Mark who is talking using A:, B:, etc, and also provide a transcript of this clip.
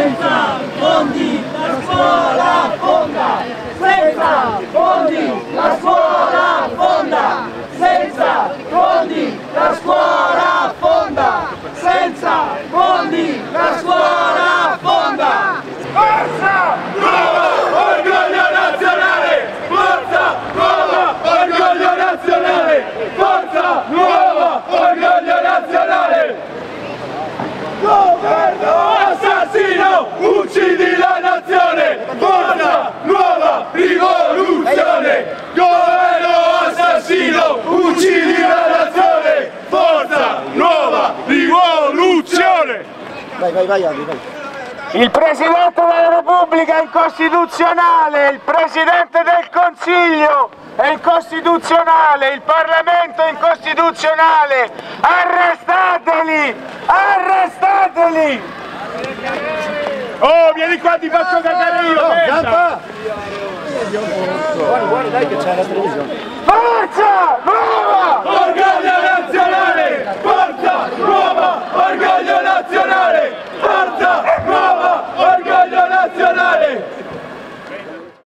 A: Senza fondi la scuola affonda! Senza fondi la scuola affonda! Senza fondi la scuola affonda! Senza fondi la scuola affonda! Forza nuova orgoglio nazionale! Forza nuova orgoglio nazionale! Forza nuova orgoglio nazionale! Governo assassino, uccidi la nazione! Forza nuova rivoluzione! Governo assassino, uccidi la nazione! Forza nuova rivoluzione!
B: Vai, Aldi, vai.
C: Il Presidente della Repubblica è incostituzionale, il Presidente del Consiglio è incostituzionale, il Parlamento è incostituzionale! Arrestateli! Arrestateli!
A: Oh, vieni qua, ti faccio cagare io!
B: Guarda, dai che c'è la televisione.
C: Forza!